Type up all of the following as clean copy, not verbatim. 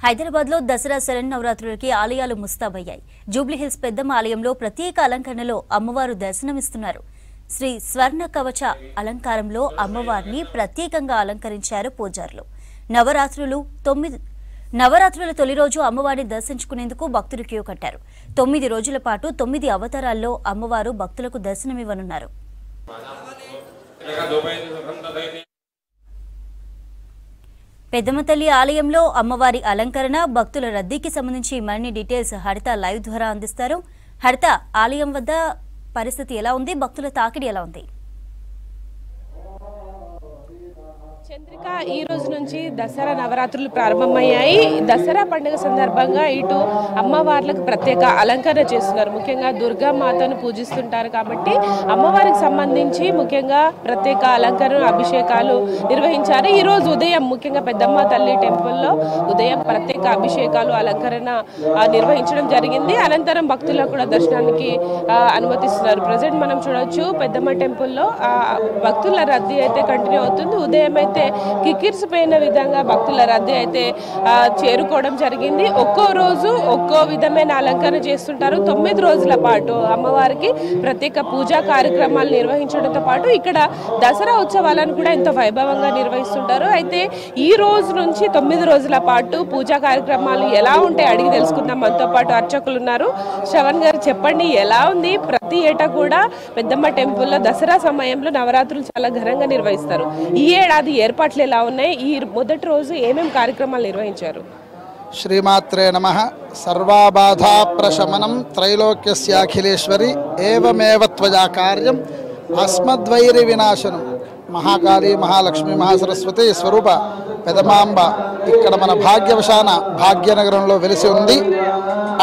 హైదరాబాద్లో దసరా శరన్నవరాత్రులకి ఆలయాలు ముస్తాబయ్యాయి. జూబ్లీహిల్స్ పెద్దమ్మ ఆలయంలో ప్రత్యేక అలంకరణలో అమ్మవారు దర్శనమిస్తున్నారు. శ్రీ స్వర్ణ కవచ అలంకారంలో అమ్మవారిని ప్రత్యేకంగా అలంకరించారు పూజారులు. నవరాత్రుల తొలి రోజు అమ్మవారిని దర్శించుకునేందుకు భక్తులు క్యూ కట్టారు. 9 రోజుల పాటు 9 అవతారాల్లో అమ్మవారు భక్తులకు దర్శనమివ్వనున్నారు. పెద్దమ్మ తల్లి ఆలయంలో అమ్మవారి అలంకరణ, భక్తుల రద్దీకి సంబంధించి మరిన్ని డీటెయిల్స్ హరిత లైవ్ ద్వారా అందిస్తారు. హరిత, ఆలయం వద్ద పరిస్థితి ఎలా ఉంది? భక్తుల తాకిడి ఎలా ఉంది? చంద్రిక, ఈ రోజు నుంచి దసరా నవరాత్రులు ప్రారంభమయ్యాయి. దసరా పండుగ సందర్భంగా ఇటు అమ్మవార్లకు ప్రత్యేక అలంకరణ చేస్తున్నారు. ముఖ్యంగా దుర్గామాతను పూజిస్తుంటారు కాబట్టి అమ్మవారికి సంబంధించి ముఖ్యంగా ప్రత్యేక అలంకరణ, అభిషేకాలు నిర్వహించారు. ఈ రోజు ఉదయం ముఖ్యంగా పెద్దమ్మ తల్లి టెంపుల్లో ఉదయం ప్రత్యేక అభిషేకాలు, అలంకరణ నిర్వహించడం జరిగింది. అనంతరం భక్తులకు కూడా దర్శనానికి అనుమతిస్తున్నారు. ప్రజెంట్ మనం చూడొచ్చు పెద్దమ్మ టెంపుల్లో భక్తుల రద్దీ అయితే కంటిన్యూ అవుతుంది. ఉదయం అయితే కిక్కిరిసిపోయిన విధంగా భక్తుల రద్దీ అయితే చేరుకోవడం జరిగింది. ఒక్కో రోజు ఒక్కో విధమైన అలంకరణ చేస్తుంటారు. 9 రోజుల పాటు అమ్మవారికి ప్రత్యేక పూజా కార్యక్రమాలు నిర్వహించడంతో పాటు ఇక్కడ దసరా ఉత్సవాలను కూడా ఎంతో వైభవంగా నిర్వహిస్తుంటారు. అయితే ఈ రోజు నుంచి 9 రోజుల పాటు పూజా కార్యక్రమాలు ఎలా ఉంటాయి అడిగి తెలుసుకుందాం. మనతో పాటు అర్చకులు ఉన్నారు. శ్రవణ్ గారు, చెప్పండి, ఎలా ఉంది? ప్రతి ఏటా కూడా పెద్దమ్మ టెంపుల్లో దసరా సమయంలో నవరాత్రులు చాలా ఘనంగా నిర్వహిస్తారు. ఈ ఏడాది ఏర్పాట్లు ఎలా ఉన్నాయి? ఈ మొదటి రోజు ఏమేమి కార్యక్రమాలు నిర్వహించారు? శ్రీమాత్రే నమః. సర్వాబాధా ప్రశమనం త్రైలోక్యస్యాఖిలేశ్వరి ఏవమేవ త్వయా కార్యం అస్మద్వైరి వినాశనం. మహాకాళి, మహాలక్ష్మి, మహాసరస్వతి స్వరూప పెదమాంబ ఇక్కడ మన భాగ్యవశాన భాగ్యనగరంలో వెలిసి ఉంది.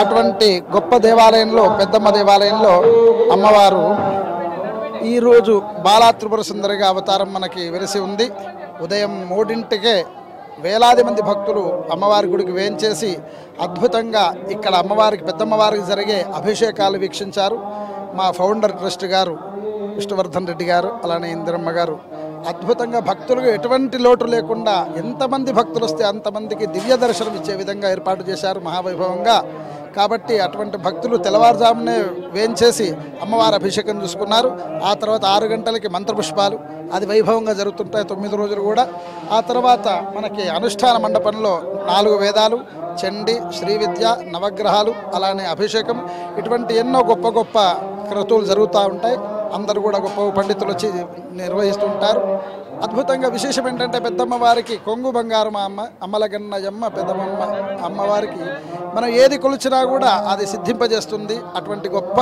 అటువంటి గొప్ప దేవాలయంలో, పెద్దమ్మ దేవాలయంలో అమ్మవారు ఈరోజు బాలా త్రిపుర సుందరిగా అవతారం మనకి వెలిసి ఉంది. ఉదయం 3ంటికే వేలాది మంది భక్తులు అమ్మవారి గుడికి వేంచేసి అద్భుతంగా ఇక్కడ అమ్మవారికి, పెద్దమ్మవారికి జరిగే అభిషేకాలు వీక్షించారు. మా ఫౌండర్ ట్రస్ట్ గారు విష్ణువర్ధన్ రెడ్డి గారు, అలానే ఇందిరమ్మ గారు అద్భుతంగా భక్తులకు ఎటువంటి లోటు లేకుండా ఎంతమంది భక్తులు వస్తే అంతమందికి దివ్య దర్శనం ఇచ్చే విధంగా ఏర్పాటు చేశారు మహావైభవంగా. కాబట్టి అటువంటి భక్తులు తెల్లవారుజామునే వేంచేసి అమ్మవారి అభిషేకం చూసుకున్నారు. ఆ తర్వాత 6 గంటలకి మంత్రపుష్పాలు అది వైభవంగా జరుగుతుంటాయి 9 రోజులు కూడా. ఆ తర్వాత మనకి అనుష్ఠాన మండపంలో 4 వేదాలు, చండి, శ్రీ విద్య, నవగ్రహాలు, అలానే అభిషేకం, ఇటువంటి ఎన్నో గొప్ప గొప్ప క్రతువులు జరుగుతూ ఉంటాయి. అందరూ కూడా గొప్ప పండితులు వచ్చి నిర్వహిస్తుంటారు. అద్భుతంగా విశేషం ఏంటంటే పెద్దమ్మ వారికి కొంగు బంగారం అమ్మలగన్నయమ్మ పెద్దమ్మ అమ్మవారికి మనం ఏది కొలిచినా కూడా అది సిద్ధింపజేస్తుంది. అటువంటి గొప్ప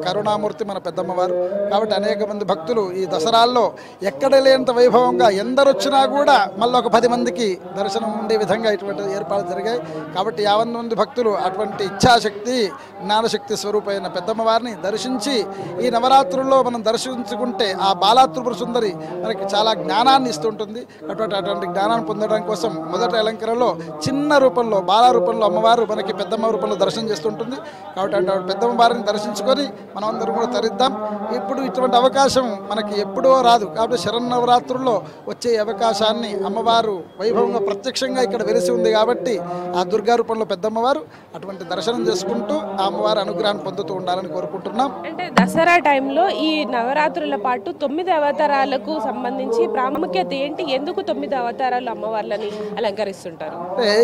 కరుణామూర్తి మన పెద్దమ్మవారు. కాబట్టి అనేక మంది భక్తులు ఈ దసరాల్లో ఎక్కడ లేనంత వైభవంగా ఎందరు వచ్చినా కూడా మళ్ళీ ఒక 10 మందికి దర్శనం ఉండే విధంగా ఇటువంటి ఏర్పాట్లు జరిగాయి. కాబట్టి 50 మంది భక్తులు అటువంటి ఇచ్ఛాశక్తి, జ్ఞానశక్తి స్వరూపమైన పెద్దమ్మవారిని దర్శించి ఈ నవరాత్రుల్లో మనం దర్శించుకుంటే ఆ బాలా త్రిపుర సుందరి మనకి చాలా జ్ఞానాన్ని ఇస్తుంటుంది. అటువంటి జ్ఞానాన్ని పొందడం కోసం మొదటి అలంకరణలో చిన్న రూపంలో, బాలా రూపంలో అమ్మవారు మనకి పెద్దమ్మ రూపంలో దర్శనం చేస్తుంటుంది. కాబట్టి అటువంటి పెద్దమ్మ వారిని దర్శించుకొని మనం అందరం కూడా తరిద్దాం. ఇప్పుడు ఇటువంటి అవకాశం మనకి ఎప్పుడో రాదు. కాబట్టి శరన్నవరాత్రుల్లో వచ్చే అవకాశాన్ని అమ్మవారు వైభవంగా ప్రత్యక్షంగా ఇక్కడ వెలిసి ఉంది కాబట్టి ఆ దుర్గా రూపంలో పెద్దమ్మవారు అటువంటి దర్శనం చేసుకుంటూ ఆ అమ్మవారి అనుగ్రహాన్ని పొందుతూ ఉండాలని కోరుకుంటున్నాం. అంటే దసరా టైంలో ఈ నవరాత్రుల పాటు 9 అవతారాలకు సంబంధించి ప్రాముఖ్యత ఏంటి? ఎందుకు 9 అవతారాలు అమ్మవార్లని అలంకరిస్తుంటారు?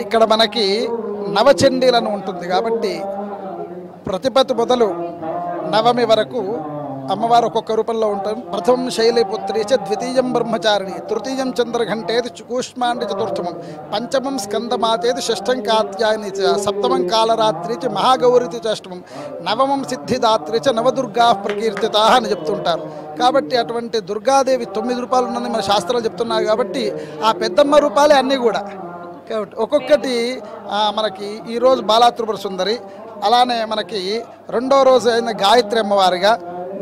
ఇక్కడ మనకి నవచండీలను ఉంటుంది కాబట్టి ప్రతిపత్తి మొదలు నవమి వరకు అమ్మవారు ఒక్కొక్క రూపంలో ఉంటారు. ప్రథమం శైలిపుత్రి చ, ద్వితీయం బ్రహ్మచారిణి, తృతీయం చంద్రఘంటేది, కూష్మాండి చతుర్థమం, పంచమం స్కందమాతేది, షష్ఠం కాత్యాయని చ, సప్తమం కాళరాత్రి చ, మహాగౌరితి అష్టమం, నవమం సిద్ధిదాత్రి చ, నవదుర్గా ప్రకీర్తితా అని చెప్తుంటారు. కాబట్టి అటువంటి దుర్గాదేవి 9 రూపాయలు ఉన్నది మన శాస్త్రాలు చెప్తున్నారు. కాబట్టి ఆ పెద్దమ్మ రూపాలే అన్నీ కూడా. కాబట్టి ఒక్కొక్కటి మనకి ఈరోజు బాలా త్రిపుర సుందరి, అలానే మనకి 2వ రోజు అయిన గాయత్రి అమ్మవారిగా,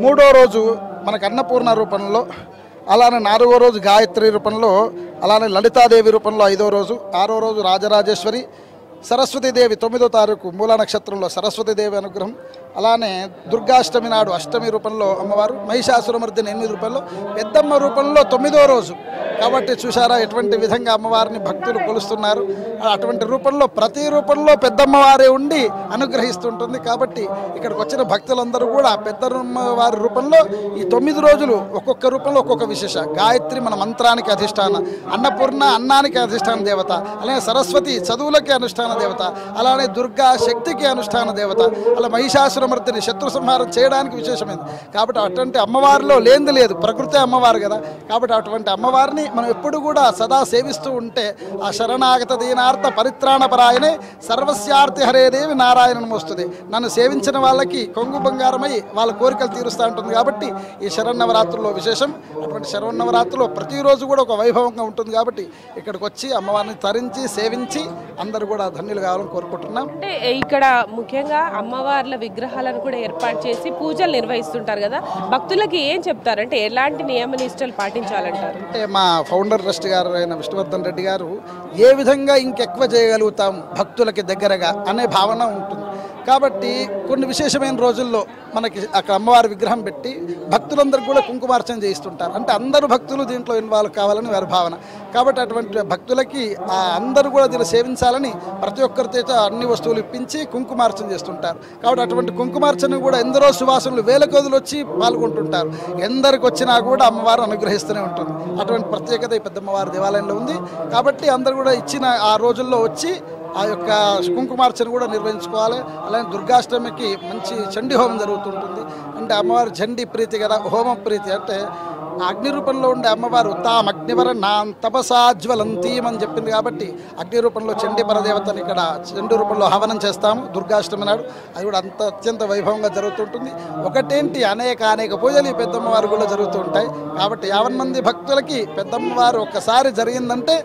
3వ రోజు మనకు అన్నపూర్ణ రూపంలో, అలానే 4వ రోజు గాయత్రి రూపంలో, అలానే లలితాదేవి రూపంలో 5వ రోజు, 6వ రోజు రాజరాజేశ్వరి, సరస్వతీదేవి 9వ తారీఖు మూలా నక్షత్రంలో సరస్వతీదేవి అనుగ్రహం, అలానే దుర్గాష్టమి నాడు అష్టమి రూపంలో అమ్మవారు, మహిషాసురమర్దిని 8 రూపంలో, పెద్దమ్మ రూపంలో 9వ రోజు. కాబట్టి చూసారా ఎటువంటి విధంగా అమ్మవారిని భక్తులు కొలుస్తున్నారు. అటువంటి రూపంలో ప్రతి రూపంలో పెద్దమ్మవారే ఉండి అనుగ్రహిస్తుంటుంది. కాబట్టి ఇక్కడికి వచ్చిన భక్తులందరూ కూడా పెద్దమ్మవారి రూపంలో ఈ 9 రోజులు ఒక్కొక్క రూపంలో ఒక్కొక్క విశేష. గాయత్రి మన మంత్రానికి అధిష్టాన, అన్నపూర్ణ అన్నానికి అధిష్టాన దేవత, అలానే సరస్వతి చదువులకి అనుష్ఠాన దేవత, అలానే దుర్గా శక్తికి అనుష్ఠాన దేవత, అలా మహిషాసురమర్దిని శత్రు సంహారం చేయడానికి విశేషమైంది. కాబట్టి అటువంటి అమ్మవారిలో లేనిది లేదు, ప్రకృతి అమ్మవారు కదా. కాబట్టి అటువంటి అమ్మవారిని మనం ఎప్పుడు కూడా సదా సేవిస్తూ ఉంటే ఆ శరణాగత దీనార్థ పరిత్రాణపరాయనే సర్వస్యార్థి హరేదేవి నారాయణ వస్తుంది. నన్ను సేవించిన వాళ్ళకి కొంగు బంగారమై వాళ్ళ కోరికలు తీరుస్తూ ఉంటుంది. కాబట్టి ఈ శరన్నవరాత్రుల్లో విశేషం. అటువంటి శరన్నవరాత్రుల్లో ప్రతిరోజు కూడా ఒక వైభవంగా ఉంటుంది. కాబట్టి ఇక్కడికి వచ్చి అమ్మవారిని తరించి సేవించి అందరూ కూడా ధన్యులు కావాలని కోరుకుంటున్నాం. అంటే ఇక్కడ ముఖ్యంగా అమ్మవార్ల విగ్రహాలను కూడా ఏర్పాటు చేసి పూజలు నిర్వహిస్తుంటారు కదా, భక్తులకి ఏం చెప్తారు? అంటే ఎలాంటి నియమ నిష్టలు పాటించాలంటారు? అంటే మా ఫౌండర్ ట్రస్ట్ గారు అయిన విష్ణువర్ధన్ రెడ్డి గారు ఏ విధంగా ఇంకెక్కువ చేయగలుగుతాం భక్తులకి దగ్గరగా అనే భావన ఉంటుంది. కాబట్టి కొన్ని విశేషమైన రోజుల్లో మనకి అక్కడ అమ్మవారి విగ్రహం పెట్టి భక్తులందరూ కూడా కుంకుమార్చన చేయిస్తుంటారు. అంటే అందరూ భక్తులు దీంట్లో ఇన్వాల్వ్ కావాలని వారి భావన. కాబట్టి అటువంటి భక్తులకి అందరూ కూడా దీన్ని సేవించాలని ప్రతి ఒక్కరితో అన్ని వస్తువులు ఇప్పించి కుంకుమార్చన చేస్తుంటారు. కాబట్టి అటువంటి కుంకుమార్చన కూడా ఎందరో సువాసనలు వేల కొదులు వచ్చి పాల్గొంటుంటారు. ఎందరికి వచ్చినా కూడా అమ్మవారు అనుగ్రహిస్తూనే ఉంటుంది. అటువంటి ప్రత్యేకత ఈ పెద్దమ్మవారి దేవాలయంలో ఉంది. కాబట్టి అందరూ కూడా ఇచ్చిన ఆ రోజుల్లో వచ్చి ఆ యొక్క కుంకుమార్చన కూడా నిర్వహించుకోవాలి. అలానే దుర్గాష్టమికి మంచి చండీ హోమం జరుగుతుంటుంది. అంటే అమ్మవారి చండీ ప్రీతి కదా, హోమ ప్రీతి. అంటే అగ్ని రూపంలో ఉండే అమ్మవారు తామగ్నివర నాం తపసాజ్వలంతీం అని చెప్పింది. కాబట్టి అగ్ని రూపంలో చండీ పరదేవతని ఇక్కడ చండీ రూపంలో హవనం చేస్తాము దుర్గాష్టమి నాడు. అది కూడా అత్యంత వైభవంగా జరుగుతుంటుంది. ఒకటేంటి అనేక పూజలు ఈ పెద్దమ్మవారి కూడా జరుగుతూ ఉంటాయి. కాబట్టి 50 మంది భక్తులకి పెద్దమ్మవారు ఒక్కసారి జరిగిందంటే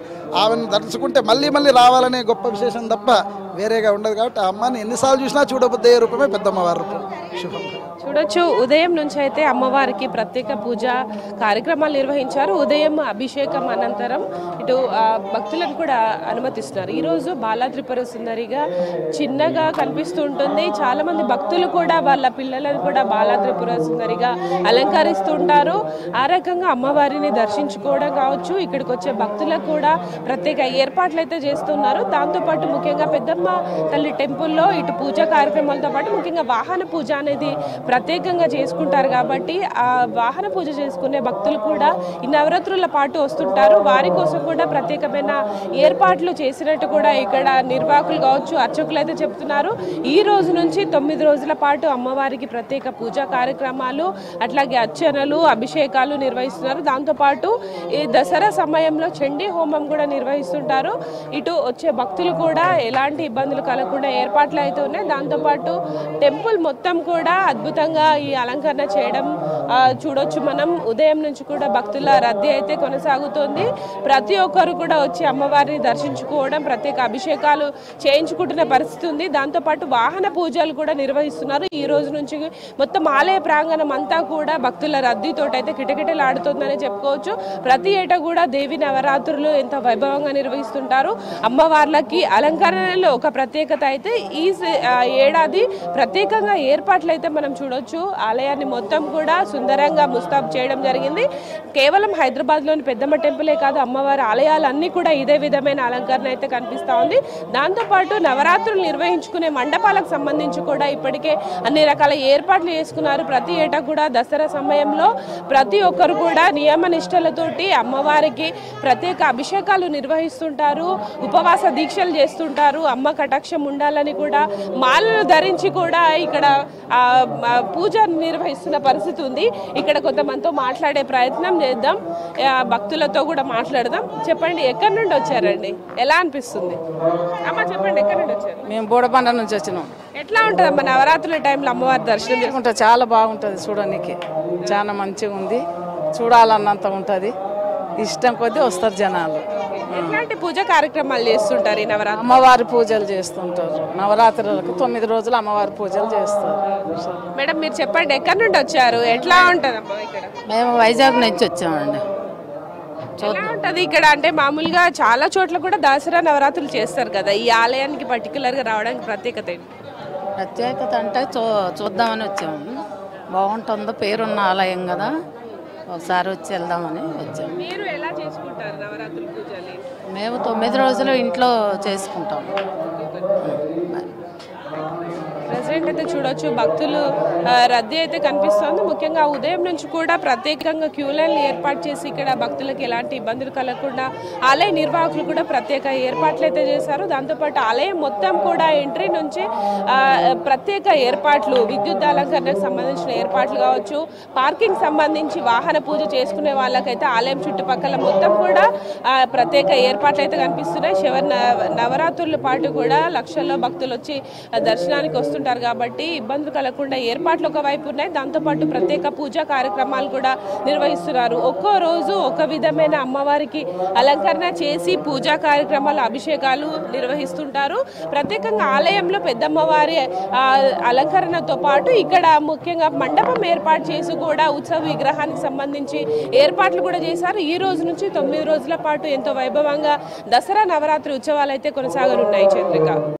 ఆమెను దర్శించుకుంటే మళ్ళీ రావాలనే గొప్ప విశేషం తప్ప వేరేగా ఉండదు. కాబట్టి ఆ అమ్మని ఎన్నిసార్లు చూసినా చూడబుద్దే రూపమే పెద్దమ్మవారి రూపం. శుభం. చూడొచ్చు, ఉదయం నుంచి అయితే అమ్మవారికి ప్రత్యేక పూజ కార్యక్రమాలు నిర్వహించారు. ఉదయం అభిషేకం అనంతరం ఇటు భక్తులను కూడా అనుమతిస్తున్నారు. ఈరోజు బాలా త్రిపుర సుందరిగా చిన్నగా కనిపిస్తూ ఉంటుంది. చాలా మంది భక్తులు కూడా వాళ్ళ పిల్లలను కూడా బాలా త్రిపుర సుందరిగా అలంకరిస్తూ ఉంటారు. ఆ రకంగా అమ్మవారిని దర్శించుకోవడం కావచ్చు, ఇక్కడికి వచ్చే భక్తులకు కూడా ప్రత్యేక ఏర్పాట్లు అయితే చేస్తున్నారు. దాంతోపాటు ముఖ్యంగా పెద్దమ్మ తల్లి టెంపుల్లో ఇటు పూజా కార్యక్రమాలతో పాటు ముఖ్యంగా వాహన పూజ అనేది ప్రత్యేకంగా చేసుకుంటారు. కాబట్టి ఆ వాహన పూజ చేసుకునే భక్తులు కూడా ఈ నవరాత్రుల పాటు వస్తుంటారు. వారి కోసం కూడా ప్రత్యేకమైన ఏర్పాట్లు చేసినట్టు కూడా ఇక్కడ నిర్వాహకులు కావచ్చు, అర్చకులు అయితే చెప్తున్నారు. ఈ రోజు నుంచి 9 రోజుల పాటు అమ్మవారికి ప్రత్యేక పూజా కార్యక్రమాలు, అట్లాగే అర్చనలు, అభిషేకాలు నిర్వహిస్తున్నారు. దాంతోపాటు ఈ దసరా సమయంలో చండీ హోమం కూడా నిర్వహిస్తుంటారు. ఇటు వచ్చే భక్తులు కూడా ఎలాంటి ఇబ్బందులు కలగకుండా ఏర్పాట్లు అయితే ఉన్నాయి. దాంతోపాటు టెంపుల్ మొత్తం కూడా అద్భుతంగా ఈ అలంకరణ చేయడం చూడొచ్చు మనం. ఉదయం నుంచి కూడా భక్తుల రద్దీ అయితే కొనసాగుతోంది. ప్రతి ఒక్కరు కూడా వచ్చి అమ్మవారిని దర్శించుకోవడం, ప్రత్యేక అభిషేకాలు చేయించుకుంటున్న పరిస్థితి ఉంది. దాంతోపాటు వాహన పూజలు కూడా నిర్వహిస్తున్నారు. ఈ రోజు నుంచి మొత్తం ఆలయ ప్రాంగణం అంతా కూడా భక్తుల రద్దీతో అయితే కిటకిటలాడుతుందని చెప్పుకోవచ్చు. ప్రతి ఏటా కూడా దేవి నవరాత్రులు ఎంత వైభవంగా నిర్వహిస్తుంటారు. అమ్మవార్లకి అలంకరణలో ఒక ప్రత్యేకత అయితే ఈ ఏడాది ప్రత్యేకంగా ఏర్పాట్లు అయితే మనం చూడొచ్చు. ఆలయాన్ని మొత్తం కూడా సుందరంగా ముస్తాబ్ చేయడం జరిగింది. కేవలం హైదరాబాద్లోని పెద్దమ్మ టెంపులే కాదు, అమ్మవారి ఆలయాలన్నీ కూడా ఇదే విధమైన అలంకరణ అయితే కనిపిస్తూ ఉంది. దాంతోపాటు నవరాత్రులు నిర్వహించుకునే మండపాలకు సంబంధించి కూడా ఇప్పటికే అన్ని రకాల ఏర్పాట్లు చేసుకున్నారు. ప్రతి ఏటా కూడా దసరా సమయంలో ప్రతి ఒక్కరు కూడా నియమ నిష్టలతోటి అమ్మవారికి ప్రత్యేక అభిషేకాలు నిర్వహిస్తుంటారు, ఉపవాస దీక్షలు చేస్తుంటారు. అమ్మ కటాక్షం ఉండాలని కూడా మాలలు ధరించి కూడా ఇక్కడ పూజ నిర్వహిస్తున్న పరిస్థితి ఉంది. ఇక్కడ కొంతమందితో మాట్లాడే ప్రయత్నం చేద్దాం, భక్తులతో కూడా మాట్లాడదాం. చెప్పండి, ఎక్కడి నుండి వచ్చారండి? ఎలా అనిపిస్తుంది? అమ్మ చెప్పండి, ఎక్కడి నుండి వచ్చారు? మేము బోడబండ నుంచి వచ్చినాం. ఎట్లా ఉంటుంది అమ్మ నవరాత్రుల టైంలో అమ్మవారి దర్శనం చేసుకుంటే? చాలా బాగుంటుంది చూడడానికి, చాలా మంచిగా ఉంది, చూడాలన్నంత ఉంటుంది. ఇష్టం కొద్దీ వస్తారు జనాలు. ఎట్లాంటి పూజ కార్యక్రమాలు చేస్తుంటారు ఈ నవరాత్రి? అమ్మవారి పూజలు చేస్తుంటారు. నవరాత్రులకు 9 రోజులు అమ్మవారి పూజలు చేస్తారు. మేడం మీరు చెప్పండి, ఎక్కడి నుండి వచ్చారు? ఎట్లా ఉంటుంది అమ్మ ఇక్కడ? మేము వైజాగ్ నుంచి వచ్చామండి. ఎలా ఉంటుంది ఇక్కడ? అంటే మామూలుగా చాలా చోట్ల కూడా దసరా నవరాత్రులు చేస్తారు కదా, ఈ ఆలయానికి పర్టికులర్ గా రావడానికి ప్రత్యేకత ఏంటి? ప్రత్యేకత అంటే చూద్దామని వచ్చాము. బాగుంటుందో, పేరున్న ఆలయం కదా, ఒకసారి వచ్చి వెళ్దామని వచ్చాము. మీరు ఎలా చేసుకుంటారు నవరాత్రుల పూజలు? మేము 9 రోజులు ఇంట్లో చేసుకుంటాము. ప్రెసిడెంట్ అయితే చూడొచ్చు, భక్తులు రద్దీ అయితే కనిపిస్తోంది. ముఖ్యంగా ఉదయం నుంచి కూడా ప్రత్యేకంగా క్యూ లైన్లు ఏర్పాటు చేసి ఇక్కడ భక్తులకు ఎలాంటి ఇబ్బందులు కలగకుండా ఆలయ నిర్వాహకులు కూడా ప్రత్యేక ఏర్పాట్లు అయితే చేశారు. దాంతోపాటు ఆలయం మొత్తం కూడా ఎంట్రీ నుంచి ప్రత్యేక ఏర్పాట్లు, విద్యుత్ అలంకరణకు సంబంధించిన ఏర్పాట్లు కావచ్చు, పార్కింగ్ సంబంధించి వాహన పూజ చేసుకునే వాళ్ళకైతే ఆలయం చుట్టుపక్కల మొత్తం కూడా ప్రత్యేక ఏర్పాట్లు అయితే కనిపిస్తున్నాయి. నవరాత్రుల పాటు కూడా లక్షల్లో భక్తులు వచ్చి దర్శనానికి వస్తుంటారు కాబట్టి ఇబ్బందులు కలగకుండా ఏర్పాట్లు ఒకవైపు ఉన్నాయి. దాంతోపాటు ప్రత్యేక పూజా కార్యక్రమాలు కూడా నిర్వహిస్తున్నారు. ఒక్కో రోజు ఒక విధమైన అమ్మవారికి అలంకరణ చేసి పూజా కార్యక్రమాలు, అభిషేకాలు నిర్వహిస్తుంటారు. ప్రత్యేకంగా ఆలయంలో పెద్దమ్మవారి అలంకరణతో పాటు ఇక్కడ ముఖ్యంగా మండపం ఏర్పాటు చేసి కూడా ఉత్సవ విగ్రహానికి సంబంధించి ఏర్పాట్లు కూడా చేశారు. ఈ రోజు నుంచి 9 రోజుల పాటు ఎంతో వైభవంగా దసరా నవరాత్రి ఉత్సవాలు అయితే కొనసాగనున్నాయి. చంద్రిక.